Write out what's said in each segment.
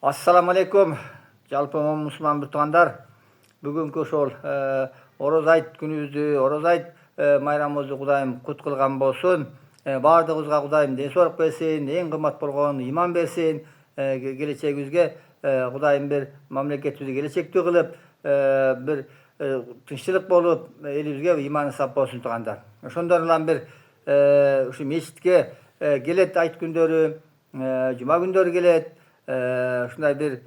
Assalamu alaikum. Жалпы мұсылман бір туғандар. Бүгінгі ошол ороз айт күнүбүздү, ороз айт майрамыбызды Кудайым кут кылган болсун. Бардыгыбызга Кудайым ден соолук берсин, эң кымбат болгон иман берсин. Келечегибизге Кудайым бир мамлекетибизди келечектүү кылып, бир тынччылык болуп, элибизге иманы сап болсун тугандар. Ошондон улам бир ушу мечитке келет айт күндөрү, жума күндөрү келет. Ушундай бир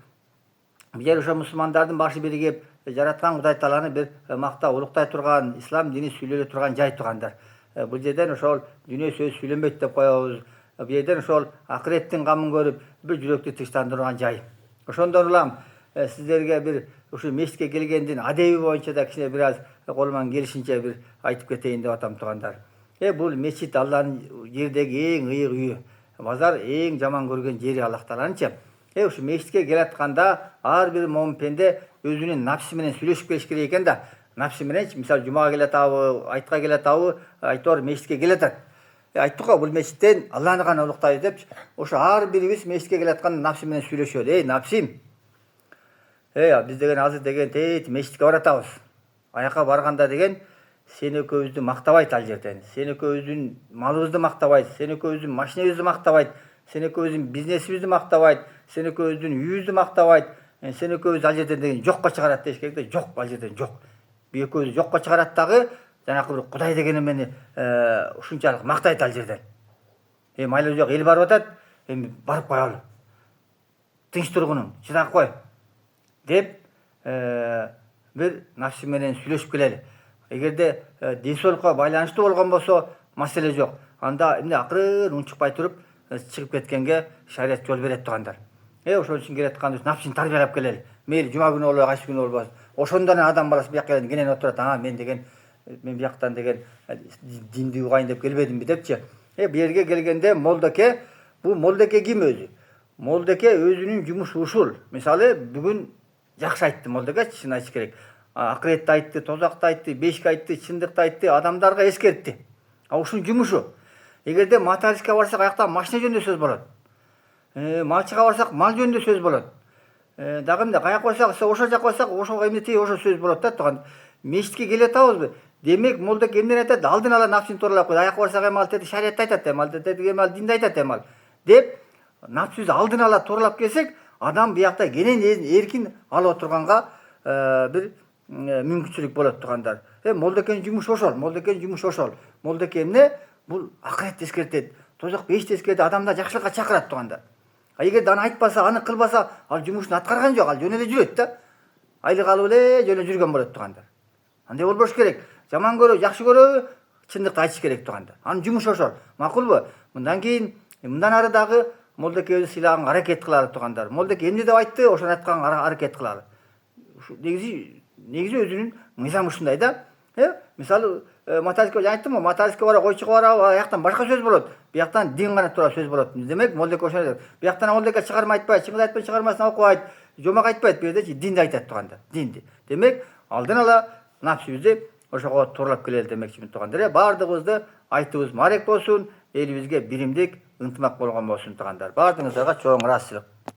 бир ошо мусулмандардын башы биригип жараткан Кудай Тааланы бир мактап улуктай турган, ислам дини сүйлөлө турган жай тугандар. Бул жерден ошол дүйнө сөз сүйлөнбөйт деп коебуз. Бул жерден ошол акыреттин камын көрүп, бир жүрөктү тынчтандырган жай. Ошондон улам сиздерге бир ушу мечитке келгендин адеби боюнча да кичине бир аз колуман келишинче бир айтып кетейин деп атам тугандар. Бул мечит Алланын жердеги эң ыйык үйү. Базар эң жаман көргөн жери Аллах Тааланычы. Ушу мечитке келатканда ар бир момун пенде өзүнүн напсы менен сүйлөшүп келиш керек экен да. Напсы менен, мисалы жумага келатабы, айтка келатабы, айтор мечитке келатат. Айттык го, бул мечиттен Алланы гана улуктайбыз деп, ошо ар бирибиз мечитке келатканда напсы менен сүйлөшөбүз. Напсим. Биз деген азыр деген мечитке баратабыз. Аяка барганда деген сен экөөбүздү мактабайт ал жерден. Сен экөөбүздүн малыбызды мактабайт, сен экөөбүздүн машинебизди мактабайт, сен экөөбүздүн бизнесибизди мактабайт, сен экөөбүздүн үйүбүздү мактабайт, сен экөөбүздү ал жерден деген жокко чыгарат деш керек да. Жок, ал жерден жок. Бул экөөбүздү жокко чыгарат дагы, жанакы бир Кудай деген мени ушунчалык мактайт ал жерден. Майлы жок эл барып атат, эми барып коелу. Тынч тургунуң, чыдап кой деп бир напсы менен сүйлөшүп келели. Эгерде ден соолукка байланыштуу болгон болсо, маселе жок. Анда эмне акырын унчукпай туруп чыгып кеткенге шарият жол берет тугандар. Ошон үчүн келатканда напсын тарбиялап келели. Мейли жума күнү болобу, кайсы күнү болбосун. Ошондон адам баласы бияка кенен отурат. Мен бияктан деген динди угайын деп келбедимби депчи. Бу жерге келгенде молдоке, бул молдоке ким өзү? Молдоке өзүнүн жумушу ушул. Мисалы бүгүн жакшы айтты молдоке, чын айтыш керек. Акыретти айтты, тозакты айтты, бешикти айтты, чындыкты айтты, адамдарга эскертти. Ушунун жумушу. Эгерде матариске барсак, аяктан машина жөнүндө сөз болот. Малчыга барсак, мал жөнүндө сөз болот. Дагы эмне каяка барсак, ошол жака барсак, ошого эмне тие, ошо сөз болот да туган. Мечитке келе атабызбы? Демек, молдоке эмне айтат? Алдын ала напсын тууралап койду. Аяка барсак эми ал шариятты айтат, эми ал динди айтат, эми ал деп напсыбызды алдын ала тууралап келсек, адам биякта кенен эркин алып отурганга бир мүмкүнчүлүк болот тугандар. Молдокенин жумушу ошол. Молдоке эмне? Бул акыретти эскертет, тозак бешти эскертет, адамдар жакшылыкка чакырат тугандар. Эгерде аны айтпаса, аны кылбаса, ал жумушун аткарган жок, ал жөн эле жүрөт да. Айлык алып эле жөн эле жүргөн болот тугандар. Андай болбош керек. Жаман көрө, жакшы көрө, чындыкты айтыш керек тугандар. Анын жумушу ошол. Макулбу? Мындан кийин, мындан ары дагы молдокебизди сыйлаганга аракет кылалы тугандар. Молдоке эмне деп айтты, ошону айтканга аракет кылалы. Негизи өзүнүн мыйзамы ушундай да. Мисалы матариске айттым го, матариске бара, койчуга бара, аяктан башка сөз болот. Бияктан дин гана туура сөз болот. Демек, молдоке ошону айтат. Бияктан молдоке чыгарма айтпайт, чыңгыз айтпай чыгармасын окубайт, жомак айтпайт, бу жерде динди айтат тугандар. Динди. Демек, алдын ала напсыбызды ошого тууралап келели демекчимин тугандар. Бардыгыбызды айтыбыз марек болсун, элибизге биримдик, ынтымак болгон болсун тугандар. Бардыгыңыздарга чоң ыраазычылык.